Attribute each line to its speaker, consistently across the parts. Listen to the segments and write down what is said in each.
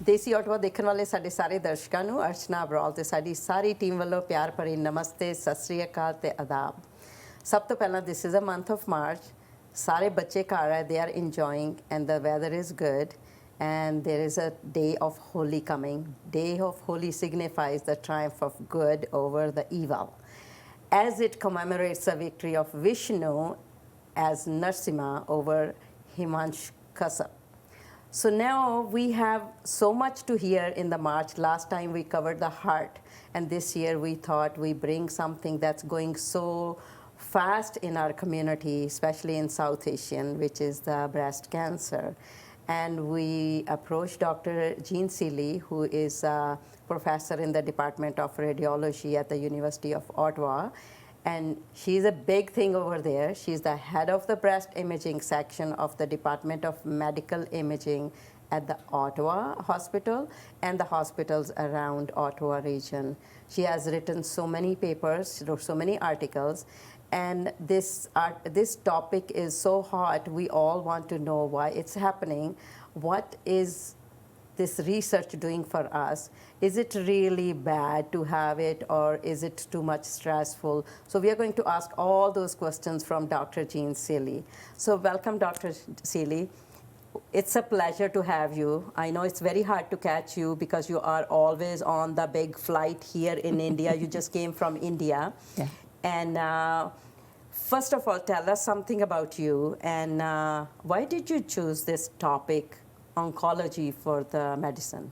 Speaker 1: ਦੇਸੀ Ottawa ਦੇਖਣ ਵਾਲੇ ਸਾਡੇ ਸਾਰੇ ਦਰਸ਼ਕਾਂ ਨੂੰ ਅਰਚਨਾ ਅਬਰਾਲ ਤੇ ਸਾਡੀ ਸਾਰੀ ਟੀਮ ਵੱਲੋਂ ਪਿਆਰ ਭਰੀ ਨਮਸਤੇ, ਸਤਿ ਸ੍ਰੀ ਅਕਾਲ ਤੇ ਆਦਾਬ। ਸਭ ਤੋਂ ਪਹਿਲਾਂ this is a month of March. ਸਾਰੇ ਬੱਚੇ ਘਰ ਹੈ, they are enjoying and the weather is good and there is a day of Holi coming. Day of Holi signifies the triumph of good over the evil, as it commemorates the victory of Vishnu as Narsimha over Himanyakshasa. So now we have so much to hear in the March. Last time we covered the heart, and this year we thought we bring something that's going so fast in our community, especially in South Asian, which is the breast cancer. And we approached Dr. Jean Seeley, who is a professor in the Department of Radiology at the University of Ottawa. And she's a big thing over there. She's the head of the breast imaging section of the Department of Medical Imaging at the Ottawa Hospital and the hospitals around Ottawa region. She has written so many papers, wrote so many articles. And this topic is so hot, we all want to know why it's happening. What is this research doing for us? Is it really bad to have it, or is it too much stressful? So we are going to ask all those questions from Dr. Jean Seeley. So welcome, Dr. Seeley. It's a pleasure to have you. I know it's very hard to catch you because you are always on the big flight here in India. You just came from India.
Speaker 2: Yeah.
Speaker 1: And first of all, tell us something about you, and why did you choose this topic, oncology, for the medicine?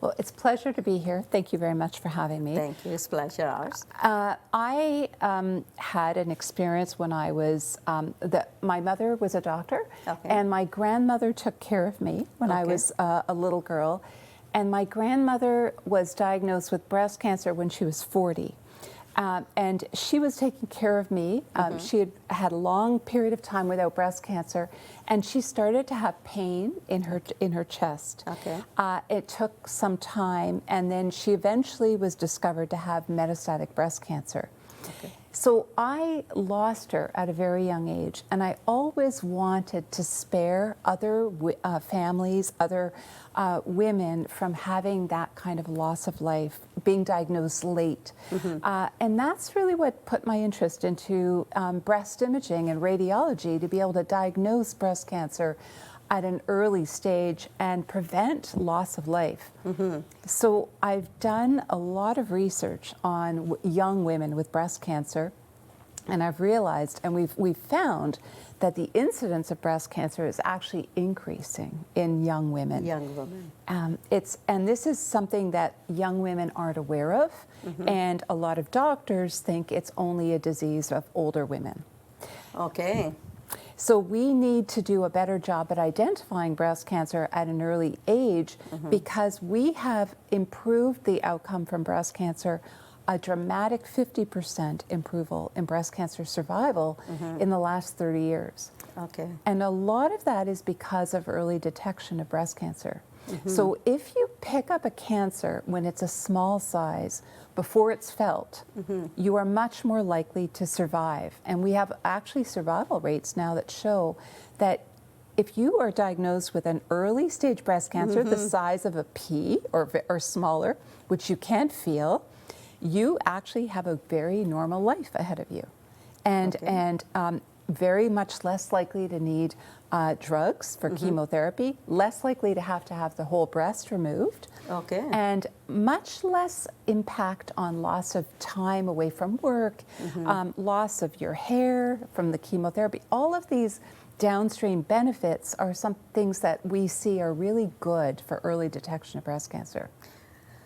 Speaker 2: Well, it's a pleasure to be here. Thank you very much for having me.
Speaker 1: Thank you. It's pleasure ours.
Speaker 2: I had an experience when I was, my mother was a doctor,
Speaker 1: Okay.
Speaker 2: and my grandmother took care of me when I
Speaker 1: Okay.
Speaker 2: was a little girl. And my grandmother was diagnosed with breast cancer when she was 40. And she was taking care of me. She had had a long period of time without breast cancer, and she started to have pain in her chest.
Speaker 1: Okay.
Speaker 2: It took some time, and then she eventually was discovered to have metastatic breast cancer.
Speaker 1: Okay.
Speaker 2: So I lost her at a very young age, and I always wanted to spare other families, other women from having that kind of loss of life, being diagnosed late. And that's really what put my interest into breast imaging and radiology, to be able to diagnose breast cancer at an early stage and prevent loss of life. So I've done a lot of research on young women with breast cancer, and I've realized, and we've found, that the incidence of breast cancer is actually increasing in young women.
Speaker 1: Young women.
Speaker 2: And this is something that young women aren't aware of, and a lot of doctors think it's only a disease of older women.
Speaker 1: Okay.
Speaker 2: So we need to do a better job at identifying breast cancer at an early age, because we have improved the outcome from breast cancer, a dramatic 50% improvement in breast cancer survival in the last 30 years.
Speaker 1: Okay.
Speaker 2: And a lot of that is because of early detection of breast cancer. So if you pick up a cancer when it's a small size, before it's felt, you are much more likely to survive. And we have actually survival rates now that show that if you are diagnosed with an early stage breast cancer, the size of a pea or smaller, which you can't feel, you actually have a very normal life ahead of you. And very much less likely to need drugs for chemotherapy, less likely to have the whole breast removed,
Speaker 1: Okay.
Speaker 2: and much less impact on loss of time away from work, loss of your hair from the chemotherapy. All of these downstream benefits are some things that we see are really good for early detection of breast cancer.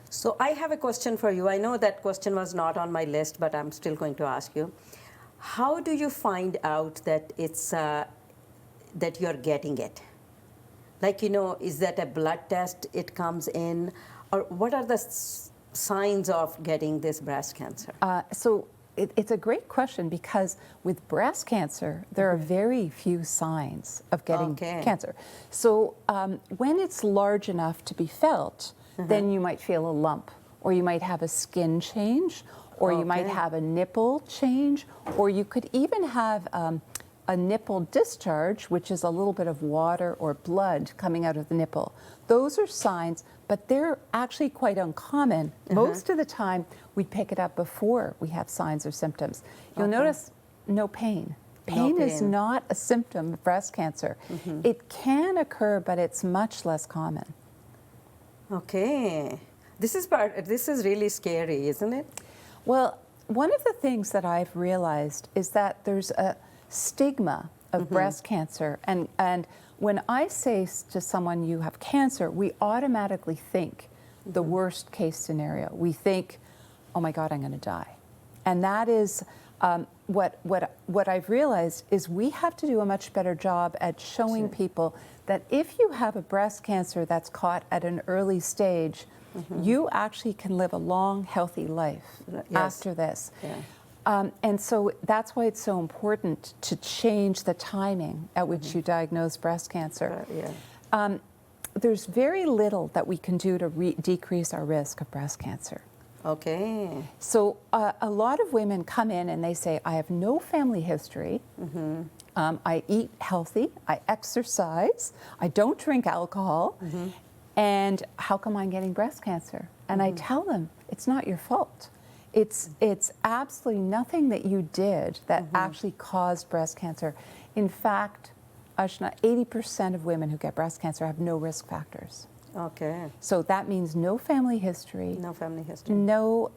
Speaker 1: So I have a question for you. I know that question was not on my list, but I'm still going to ask you. How do you find out that it's that you're getting it? Like, is that a blood test it comes in, or what are the signs of getting this breast cancer?
Speaker 2: So it's a great question, because with breast cancer, there are very few signs of getting cancer. So when it's large enough to be felt, then you might feel a lump, or you might have a skin change, or you might have a nipple change, or you could even have a nipple discharge, which is a little bit of water or blood coming out of the nipple. Those are signs, but they're actually quite uncommon. Most of the time, we pick it up before we have signs or symptoms. You'll notice no pain. Pain is not a symptom of breast cancer. It can occur, but it's much less common.
Speaker 1: Okay. This is really scary, isn't it?
Speaker 2: Well, one of the things that I've realized is that there's a stigma of breast cancer. And when I say to someone, you have cancer, we automatically think the worst case scenario. We think, oh my God, I'm going to die. And that is what I've realized is we have to do a much better job at showing people that if you have a breast cancer that's caught at an early stage, you actually can live a long, healthy life after this.
Speaker 1: Yeah.
Speaker 2: And so that's why it's so important to change the timing at which you diagnose breast cancer. There's very little that we can do to decrease our risk of breast cancer.
Speaker 1: Okay.
Speaker 2: So a lot of women come in and they say, I have no family history. I eat healthy. I exercise. I don't drink alcohol. And how come I'm getting breast cancer? And I tell them, it's not your fault. It's absolutely nothing that you did that actually caused breast cancer. In fact, Ashna, 80% of women who get breast cancer have no risk factors.
Speaker 1: Okay.
Speaker 2: So that means no family history.
Speaker 1: No family history.
Speaker 2: No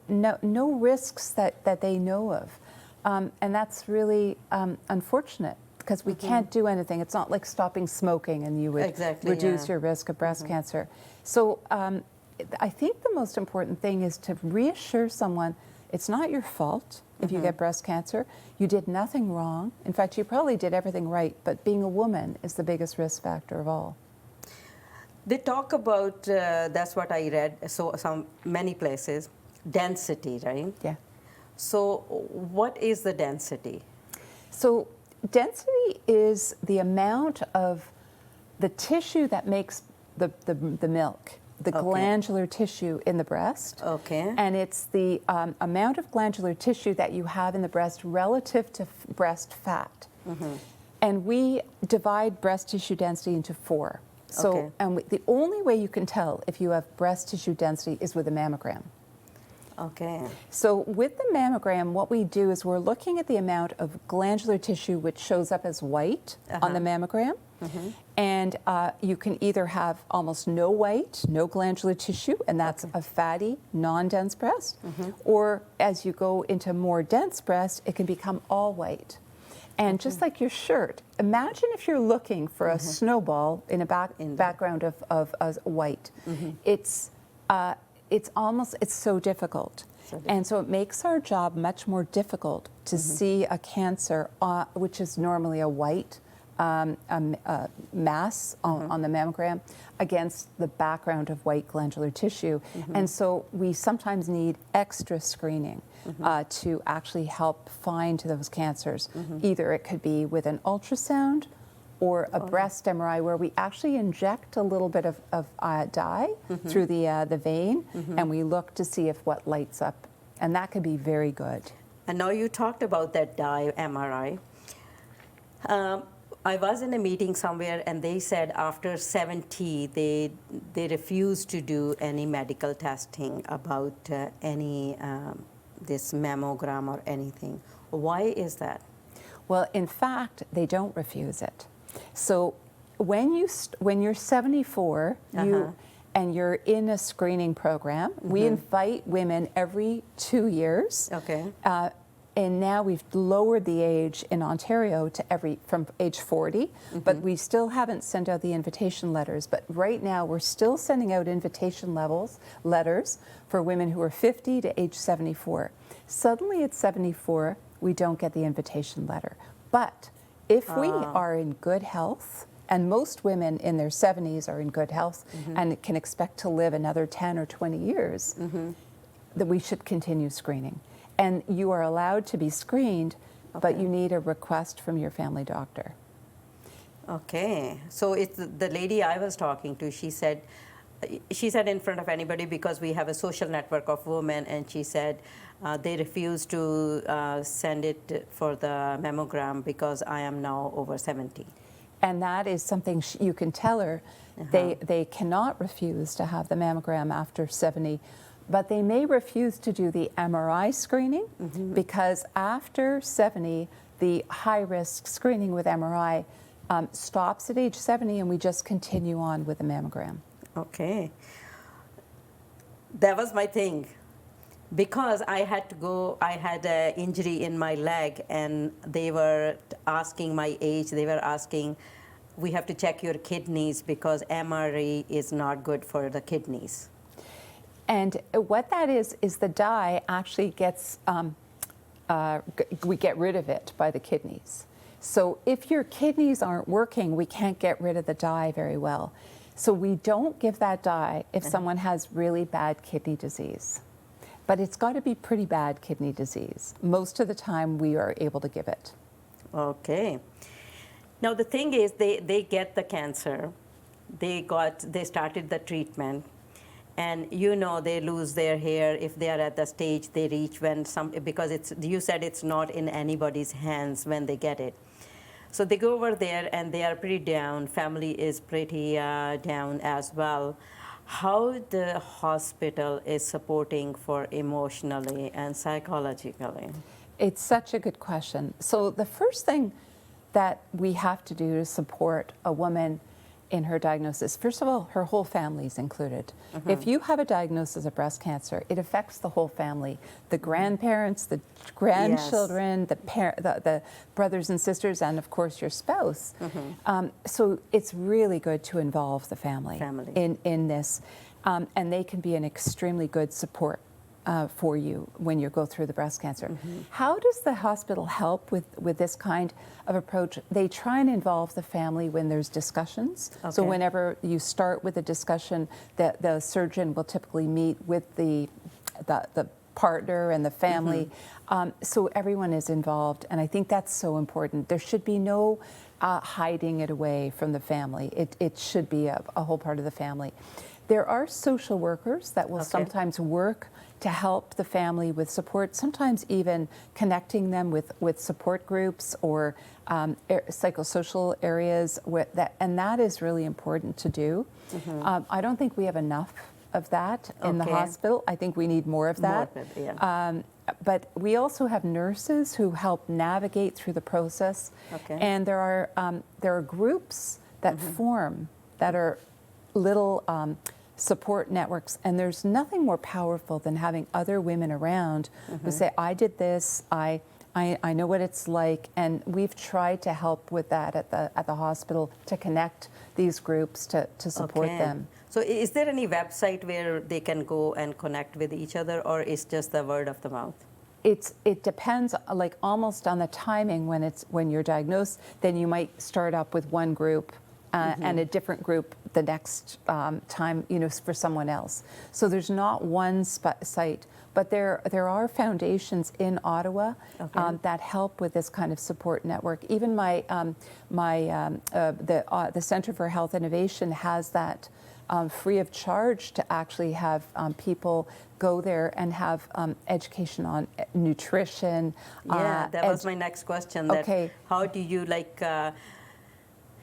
Speaker 2: risks that they know of. And that's really unfortunate because we can't do anything. It's not like stopping smoking and you would reduce your risk of breast cancer. So I think the most important thing is to reassure someone it's not your fault if you get breast cancer. You did nothing wrong. In fact, you probably did everything right, but being a woman is the biggest risk factor of all.
Speaker 1: They talk about, that's what I read, so many places, density, right?
Speaker 2: Yeah.
Speaker 1: So what is the density?
Speaker 2: So density is the amount of the tissue that makes the milk, the glandular tissue in the breast.
Speaker 1: Okay.
Speaker 2: And it's the amount of glandular tissue that you have in the breast relative to breast fat. And we divide breast tissue density into 4. So, and the only way you can tell if you have breast tissue density is with a mammogram.
Speaker 1: Okay.
Speaker 2: So with the mammogram, what we do is we're looking at the amount of glandular tissue which shows up as white on the mammogram. And you can either have almost no white, no glandular tissue, and that's a fatty, non-dense breast. Or as you go into more dense breast, it can become all white. And just like your shirt, imagine if you're looking for a snowball in a background of white. It's so difficult. And so it makes our job much more difficult to see a cancer, which is normally a white mass on the mammogram, against the background of white glandular tissue. And so we sometimes need extra screening to actually help find those cancers. Either it could be with an ultrasound or a breast MRI where we actually inject a little bit of dye through the vein and we look to see if what lights up. And that could be very good.
Speaker 1: And now you talked about that dye MRI. I was in a meeting somewhere and they said after 70 they refuse to do any medical testing about any this mammogram or anything. Why is that?
Speaker 2: Well, in fact, they don't refuse it. So when you're 74, and you're in a screening program, we invite women every 2 years.
Speaker 1: Okay.
Speaker 2: And now we've lowered the age in Ontario to from age 40, but we still haven't sent out the invitation letters. But right now we're still sending out invitation letters for women who are 50 to age 74. Suddenly at 74, we don't get the invitation letter. But if we are in good health, and most women in their 70s are in good health and can expect to live another 10 or 20 years, that we should continue screening. And you are allowed to be screened, but you need a request from your family doctor.
Speaker 1: Okay. So it's the lady I was talking to, she said, she said in front of anybody because we have a social network of women, and she said they refuse to send it for the mammogram because I am now over 70.
Speaker 2: And that is something you can tell her. They cannot refuse to have the mammogram after 70, but they may refuse to do the MRI screening because after 70, the high-risk screening with MRI stops at age 70, and we just continue on with the mammogram.
Speaker 1: Okay. That was my thing. Because I had to go, I had an injury in my leg, and they were asking my age. They were asking, we have to check your kidneys because MRE is not good for the kidneys.
Speaker 2: And what that is the dye actually gets, we get rid of it by the kidneys. So if your kidneys aren't working, we can't get rid of the dye very well. So we don't give that dye if someone has really bad kidney disease. But it's got to be pretty bad kidney disease. Most of the time we are able to give it.
Speaker 1: Okay. Now the thing is, they get the cancer, they started the treatment, and you know they lose their hair if they are at the stage they reach when because you said it's not in anybody's hands when they get it. So they go over there and they are pretty down. Family is pretty down as well. How the hospital is supporting for emotionally and psychologically?
Speaker 2: It's such a good question. So the first thing that we have to do to support a woman in her diagnosis, first of all, her whole family is included. If you have a diagnosis of breast cancer, it affects the whole family, the grandparents, the grandchildren, the brothers and sisters, and of course your spouse. So it's really good to involve the family. In this, and they can be an extremely good support for you when you go through the breast cancer. How does the hospital help with this kind of approach? They try and involve the family when there's discussions. So whenever you start with a discussion, the surgeon will typically meet with the partner and the family. So everyone is involved, and I think that's so important. There should be no hiding it away from the family. It should be a whole part of the family. There are social workers that will sometimes work to help the family with support, sometimes even connecting them with support groups or psychosocial areas, and that is really important to do. I don't think we have enough of that in the hospital. I think we need more of that. But we also have nurses who help navigate through the process, and there are groups that form that are little support networks, and there's nothing more powerful than having other women around who say, I did this, I know what it's like, and we've tried to help with that at the hospital to connect these groups to support them.
Speaker 1: So is there any website where they can go and connect with each other, or is just the word of the mouth?
Speaker 2: It depends, like almost on the timing when you're diagnosed. Then you might start up with one group and a different group the next time, for someone else. So there's not one site, but there are foundations in Ottawa that help with this kind of support network. Even the Centre for Health Innovation has that free of charge to actually have people go there and have education on nutrition.
Speaker 1: Yeah, that was my next question. How do you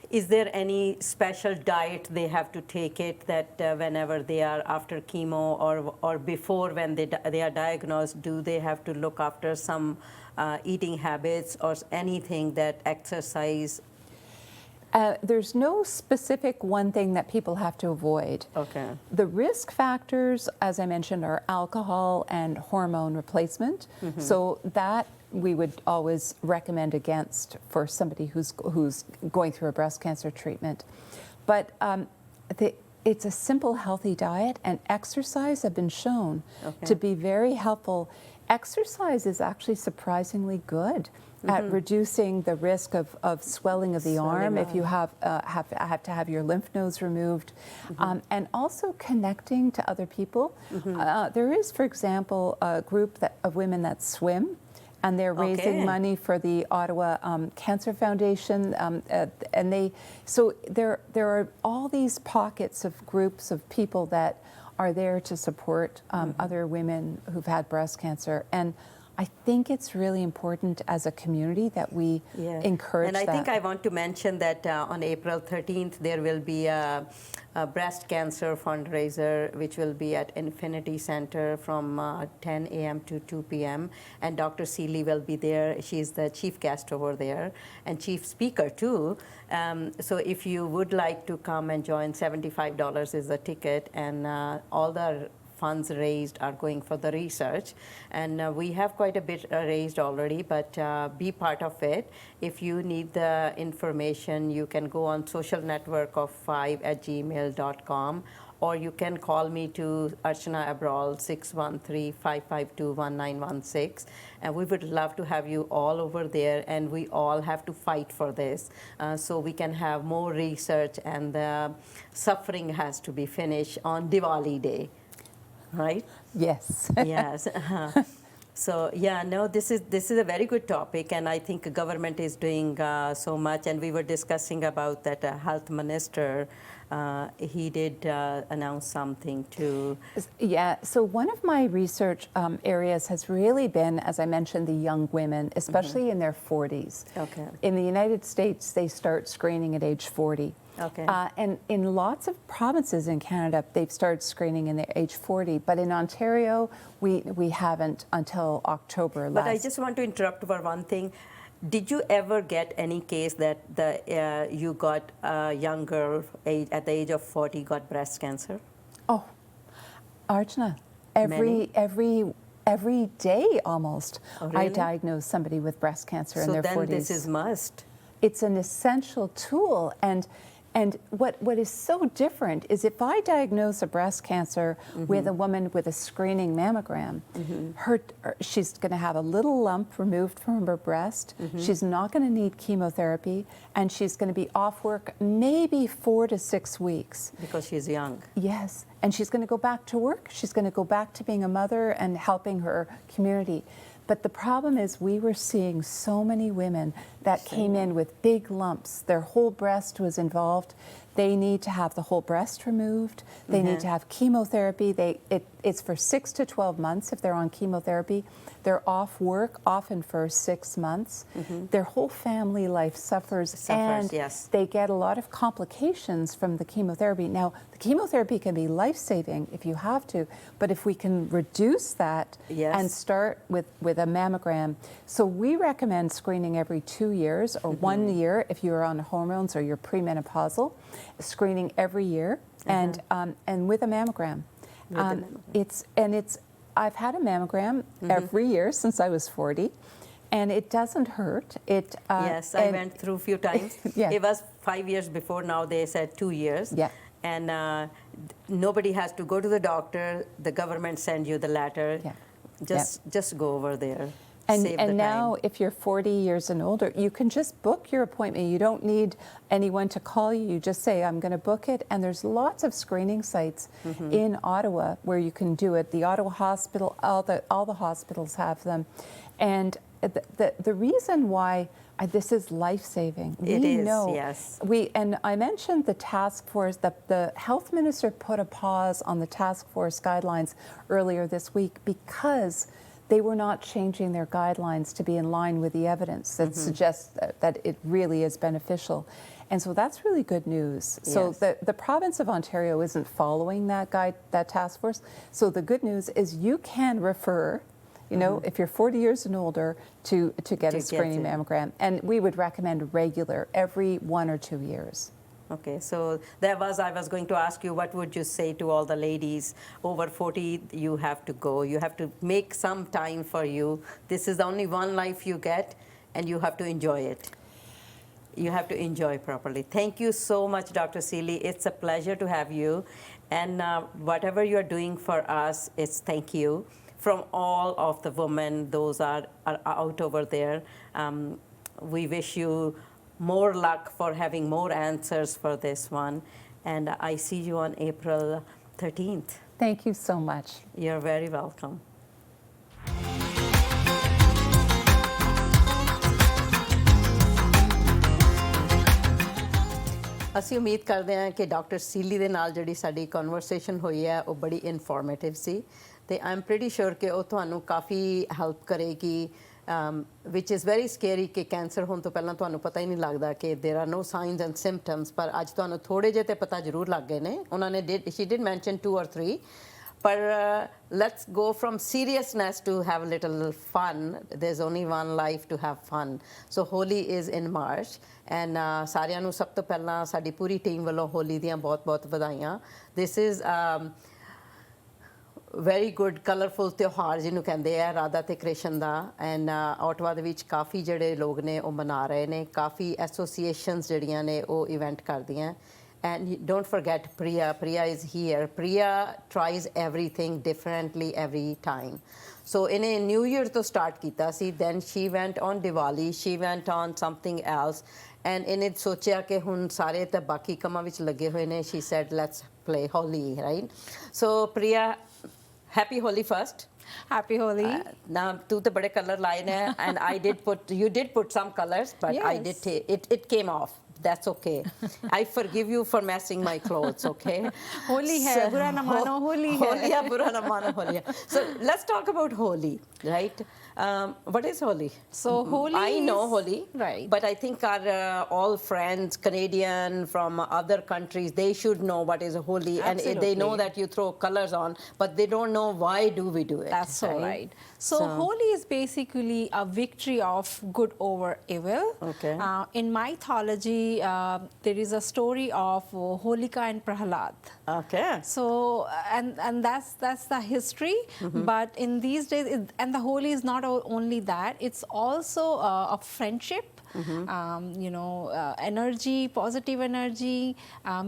Speaker 1: is there any special diet they have to take it that whenever they are after chemo or before when they are diagnosed, do they have to look after some eating habits or anything that exercise?
Speaker 2: There's no specific one thing that people have to avoid. The risk factors, as I mentioned, are alcohol and hormone replacement. So that we would always recommend against for somebody who's going through a breast cancer treatment. But it's a simple, healthy diet, and exercise have been shown to be very helpful. Exercise is actually surprisingly good at reducing the risk of swelling of the arm if you have to have your lymph nodes removed, and also connecting to other people. There is, for example, a group of women that swim, and they're raising
Speaker 1: Okay.
Speaker 2: money for the Ottawa Cancer Foundation, so there are all these pockets of groups of people that are there to support other women who've had breast cancer, and I think it's really important as a community that we encourage
Speaker 1: and I
Speaker 2: that.
Speaker 1: think I want to mention that on April 13th, there will be a breast cancer fundraiser, which will be at Infinity Center from 10 a.m. to 2 p.m. And Dr. Seeley will be there. She's the chief guest over there and chief speaker too. So if you would like to come and join, $75 is the ticket, and all the funds raised are going for the research, and we have quite a bit raised already, but be part of it. If you need the information, you can go on socialnetworkof5@gmail.com, or you can call me to Archana Abral 613-552-1916, and we would love to have you all over there, and we all have to fight for this so we can have more research, and the suffering has to be finished on Diwali Day. Right?
Speaker 2: Yes.
Speaker 1: Yes. So yeah, no, this is a very good topic, and I think government is doing so much. And we were discussing about that health minister. He did announce something too.
Speaker 2: Yeah, so one of my research areas has really been, as I mentioned, the young women, especially in their 40s.
Speaker 1: Okay.
Speaker 2: In the United States, they start screening at age 40.
Speaker 1: Okay.
Speaker 2: And in lots of provinces in Canada, they've started screening in the age 40, but in Ontario, we haven't until October last.
Speaker 1: But I just want to interrupt for one thing. Did you ever get any case that you got a young girl at the age of 40 got breast cancer?
Speaker 2: Oh, Archana, every day almost,
Speaker 1: Oh,
Speaker 2: I
Speaker 1: really?
Speaker 2: diagnose somebody with breast cancer in their 40s.
Speaker 1: So then this is must.
Speaker 2: It's an essential tool, and what is so different is if I diagnose a breast cancer with a woman with a screening mammogram, she's going to have a little lump removed from her breast. She's not going to need chemotherapy, and she's going to be off work maybe 4 to 6 weeks.
Speaker 1: Because she's young.
Speaker 2: Yes, and she's going to go back to work. She's going to go back to being a mother and helping her community. But the problem is we were seeing so many women that came in with big lumps. Their whole breast was involved. They need to have the whole breast removed. They need to have chemotherapy. It's for 6 to 12 months if they're on chemotherapy. They're off work often for 6 months. Their whole family life suffers, and
Speaker 1: yes.
Speaker 2: they get a lot of complications from the chemotherapy. Now, the chemotherapy can be life-saving if you have to, but if we can reduce that and start with a mammogram. So we recommend screening every 2 years or 1 year if you're on hormones or you're premenopausal, screening every year, and with a mammogram. I've had a mammogram every year since I was 40, and it doesn't hurt.
Speaker 1: Yes, I went through a few times.
Speaker 2: Yeah.
Speaker 1: It was 5 years before, now they said 2 years.
Speaker 2: Yeah.
Speaker 1: And nobody has to go to the doctor. The government send you the letter.
Speaker 2: Yeah.
Speaker 1: Just go over there.
Speaker 2: And
Speaker 1: Save the
Speaker 2: now,
Speaker 1: time.
Speaker 2: if you're 40 years and older, you can just book your appointment. You don't need anyone to call you. You just say, I'm going to book it. And there's lots of screening sites in Ottawa where you can do it. The Ottawa Hospital, all the hospitals have them. And the reason why this is life-saving.
Speaker 1: It
Speaker 2: we
Speaker 1: is,
Speaker 2: know.
Speaker 1: yes.
Speaker 2: And I mentioned the task force, the health minister put a pause on the task force guidelines earlier this week because they were not changing their guidelines to be in line with the evidence that suggests that it really is beneficial. And so that's really good news. So the province of Ontario isn't following that task force. So the good news is you can refer, if you're 40 years and older, to get a screening mammogram. And we would recommend regular, every 1 or 2 years.
Speaker 1: Okay, so I was going to ask you, what would you say to all the ladies over 40? You have to go. You have to make some time for you. This is the only one life you get, and you have to enjoy it. You have to enjoy properly. Thank you so much, Dr. Seeley. It's a pleasure to have you. And whatever you're doing for us, it's thank you. From all of the women, those are out over there, we wish you more luck for having more answers for this one. And I see you on April 13th.
Speaker 2: Thank you so much.
Speaker 1: You're very welcome. ਅਸੀਂ ਉਮੀਦ ਕਰਦੇ ਹਾਂ ਕਿ doctor ਸੀਲੀ ਦੇ ਨਾਲ ਜਿਹੜੀ ਸਾਡੀ conversation ਹੋਈ ਹੈ ਉਹ ਬੜੀ ਇਨਫੋਰਮੇਟਿਵ ਸੀ ਤੇ ਆਈ ਐਮ ਪ੍ਰੀਟੀ ਸ਼ੋਰ ਕਿ ਉਹ ਤੁਹਾਨੂੰ ਕਾਫੀ ਹੈਲਪ ਕਰੇਗੀ ਵਿਚ ਇਜ਼ ਵੈਰੀ ਸਕੇਰੀ ਕਿ ਕੈਂਸਰ ਹੋਣ ਤੋਂ ਪਹਿਲਾਂ ਤੁਹਾਨੂੰ ਪਤਾ ਹੀ ਨਹੀਂ ਲੱਗਦਾ ਕਿ there are no signs and symptoms ਪਰ ਅੱਜ ਤੁਹਾਨੂੰ ਥੋੜੇ ਜਿਹੇ ਤੇ ਪਤਾ ਜ਼ਰੂਰ ਲੱਗ ਗਏ ਨੇ ਉਹਨਾਂ ਨੇ she did mention 2 or 3 but let's go from seriousness to have a little fun. There's only one life to have fun. So Holi is in March and ਸਾਰਿਆਂ ਨੂੰ ਸਭ ਤੋਂ ਪਹਿਲਾਂ ਸਾਡੀ ਪੂਰੀ ਟੀਮ ਵੱਲੋਂ ਹੋਲੀ ਦੀਆਂ ਬਹੁਤ-ਬਹੁਤ ਵਧਾਈਆਂ. This is very good colourful ਤਿਉਹਾਰ ਜਿਹਨੂੰ ਕਹਿੰਦੇ ਆ ਰਾਧਾ ਤੇ ਕ੍ਰਿਸ਼ਨ ਦਾ ਐਂਡ ਆਟਵਾ ਦੇ ਵਿੱਚ ਕਾਫੀ ਜਿਹੜੇ ਲੋਕ ਨੇ ਉਹ ਮਨਾ ਰਹੇ ਨੇ ਕਾਫੀ ਐਸੋਸੀਏਸ਼ਨਸ ਜਿਹੜੀਆਂ ਨੇ ਉਹ ਇਵੈਂਟ ਕਰਦੀਆਂ. And don't forget Priya. Priya is here. Priya tries everything differently every time. So in a New Year to start kita si, then she went on Diwali, she went on something else. And in it sochya ke hun sare te baki kama vich lage hoye ne, she said let's play Holi, right? So Priya, happy Holi first.
Speaker 2: Happy Holi.
Speaker 1: Now tu te bade color line hai and you did put some colors but
Speaker 2: yes.
Speaker 1: I did it came off. That's okay. I forgive you for messing my clothes, okay?
Speaker 2: Holi hai, bura na mano, Holi hai.
Speaker 1: Holi hai, bura na mano, Holi hai. So let's talk about Holi, right? What is Holi?
Speaker 2: So Holi
Speaker 1: I know Holi,
Speaker 2: right?
Speaker 1: but I think our all friends, Canadian from other countries, they should know what is Holi,
Speaker 2: Absolutely.
Speaker 1: and they know that you throw colors on, but they don't know why do we do it.
Speaker 2: That's so right. So Holi is basically a victory of good over evil.
Speaker 1: Okay.
Speaker 2: In mythology, there is a story of Holika and Prahalad.
Speaker 1: Okay.
Speaker 2: So and that's the history. But in these days, and the Holi is not only that; it's also a friendship. Energy, positive energy,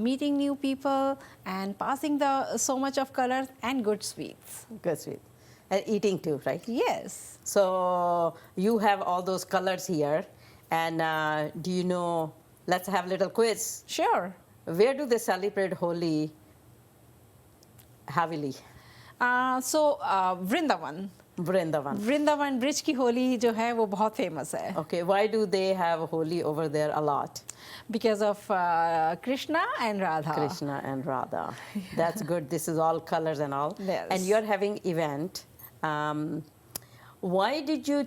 Speaker 2: meeting new people, and passing so much of colors and good sweets.
Speaker 1: Good sweet. And eating too, right?
Speaker 2: Yes.
Speaker 1: So you have all those colors here, and do you know? Let's have a little quiz.
Speaker 2: Sure.
Speaker 1: Where do they celebrate Holi heavily?
Speaker 2: Vrindavan.
Speaker 1: Vrindavan
Speaker 2: bridge की होली जो है वो बहुत famous है.
Speaker 1: Okay, why do they have Holi over there a lot?
Speaker 2: Because of Krishna and Radha.
Speaker 1: Krishna and Radha. That's good. This is all colors and all.
Speaker 2: Yes.
Speaker 1: And you're having event. Why did you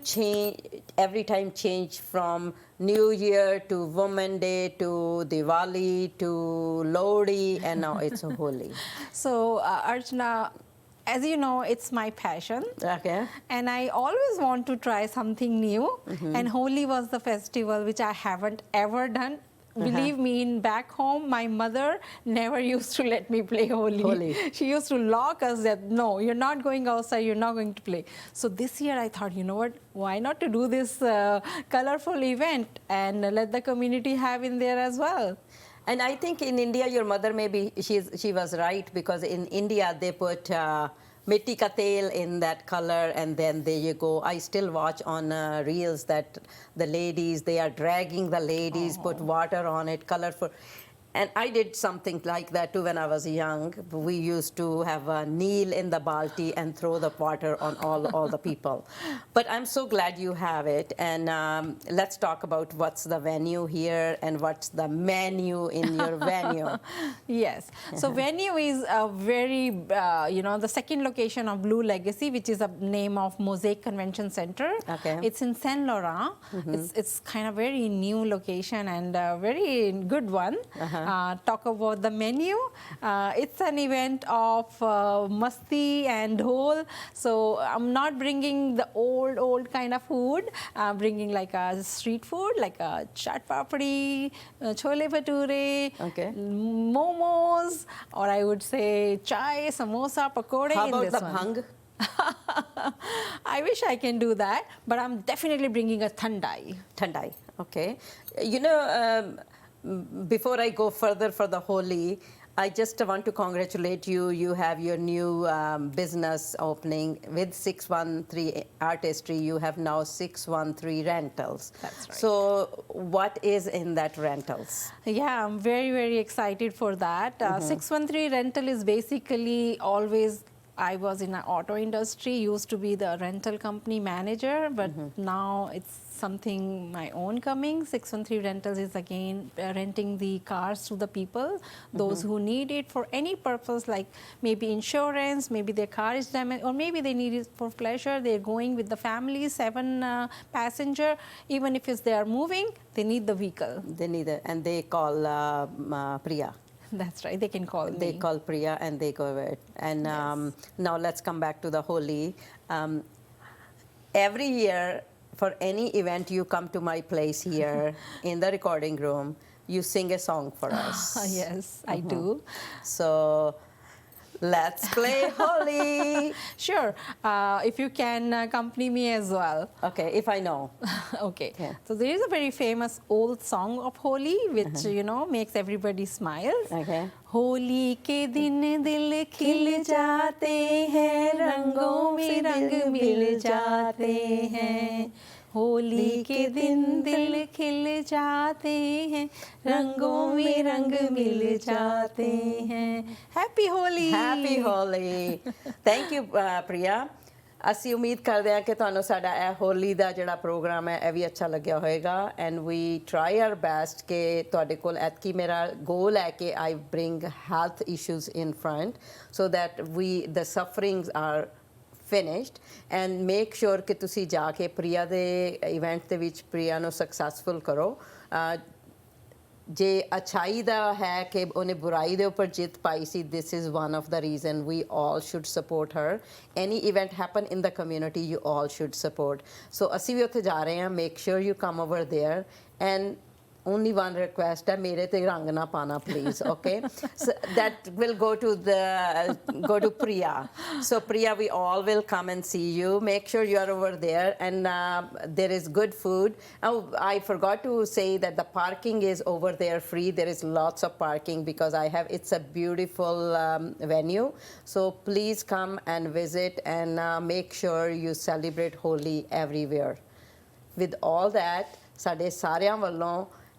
Speaker 1: every time change from New Year to Women Day to Diwali to Lodi and now it's Holi?
Speaker 2: So Archana, as you know, it's my passion.
Speaker 1: Okay.
Speaker 2: And I always want to try something new. And Holi was the festival which I haven't ever done. Believe me, back home, my mother never used to let me play Holi. She used to lock us that, no, you're not going outside, you're not going to play. So this year I thought, you know what, why not to do this colorful event and let the community have in there as well.
Speaker 1: And I think in India, your mother maybe, she was right, because in India they put mitti ka tel in that color, and then there you go. I still watch on reels that the ladies, they are dragging the ladies, put water on it, colorful. And I did something like that too when I was young. We used to have a kneel in the balti and throw the water on all the people. But I'm so glad you have it. And let's talk about what's the venue here and what's the menu in your venue.
Speaker 2: Yes. So venue is a very, the second location of Blue Legacy, which is a name of Mosaic Convention Center.
Speaker 1: Okay.
Speaker 2: It's in Saint Laurent. It's kind of very new location and a very good one. Talk about the menu. It's an event of masti and dhol. So I'm not bringing the old kind of food. I'm bringing like a street food, like a chaat papdi, chole bhature, momos, or I would say chai, samosa, pakode.
Speaker 1: How
Speaker 2: in
Speaker 1: about
Speaker 2: this
Speaker 1: the
Speaker 2: one.
Speaker 1: bhang?
Speaker 2: I wish I can do that, but I'm definitely bringing a thandai.
Speaker 1: Thandai, okay. Before I go further for the Holi, I just want to congratulate you. You have your new business opening with 613 Artistry. You have now 613 Rentals.
Speaker 2: That's right.
Speaker 1: So what is in that rentals?
Speaker 2: Yeah, I'm very, very excited for that. 613 Rental is basically always
Speaker 3: I was in the auto industry, used to be the rental company manager, but now it's something my own coming. 613 Rentals is again renting the cars to the people, those who need it for any purpose, like maybe insurance, maybe their car is damaged, or maybe they need it for pleasure. They're going with the family, 7 passenger. Even if they are moving, they need the vehicle.
Speaker 1: They need it, and they call Priya.
Speaker 3: That's right. They can call
Speaker 1: They
Speaker 3: me.
Speaker 1: call Priya and they go with it. And now let's come back to the Holi. Every year, for any event, you come to my place here in the recording room, you sing a song for us.
Speaker 3: Yes, I do.
Speaker 1: So let's play Holi.
Speaker 3: Sure. If you can accompany me as well.
Speaker 1: Okay, if I know.
Speaker 3: Okay.
Speaker 1: Yeah.
Speaker 3: So there is a very famous old song of Holi, which makes everybody smile.
Speaker 1: Okay.
Speaker 3: Holi के दिन दिल खिल जाते हैं, रंगों में रंग मिल जाते हैं. होली के दिन दिल खिल जाते हैं, रंगों में रंग मिल जाते हैं. Happy Holi!
Speaker 1: Happy Holi! Thank you, Priya. ਅਸੀਂ ਉਮੀਦ ਕਰਦੇ ਹਾਂ ਕਿ ਤੁਹਾਨੂੰ ਸਾਡਾ ਇਹ ਹੋਲੀ ਦਾ ਜਿਹੜਾ ਪ੍ਰੋਗਰਾਮ ਹੈ ਇਹ ਵੀ ਅੱਛਾ ਲੱਗਿਆ ਹੋਵੇਗਾ and we try our best ਕਿ ਤੁਹਾਡੇ ਕੋਲ ਐਤਕੀ ਮੇਰਾ ਗੋਲ ਹੈ ਕਿ I bring health issues in front so that the sufferings are finished and make sure ਕਿ ਤੁਸੀਂ ਜਾ ਕੇ ਪ੍ਰਿਆ ਦੇ ਇਵੈਂਟ ਦੇ ਵਿੱਚ ਪ੍ਰਿਆ ਨੂੰ ਸਕਸੈਸਫੁਲ ਕਰੋ ਜੇ ਅੱਛਾਈ ਦਾ ਹੈ ਕਿ ਉਹਨੇ ਬੁਰਾਈ ਦੇ ਉੱਪਰ ਜਿੱਤ ਪਾਈ ਸੀ this is one of the reason we all should support her any event happen in the community you all should support so ਅਸੀਂ ਵੀ ਉੱਥੇ ਜਾ ਰਹੇ ਹਾਂ make sure you come over there and only one request है मेरे ते रंग ना पाना please okay so that will go to Priya so Priya we all will come and see you make sure you are over there and there is good food oh I forgot to say that the parking is over there free there is lots of parking because it's a beautiful venue so please come and visit and make sure you celebrate Holi everywhere with all that ਸਾਡੇ ਸਾਰਿਆਂ ਵੱਲੋਂ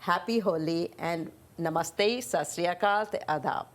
Speaker 1: Happy Holi and Namaste, Sat Sri Akal te Adab.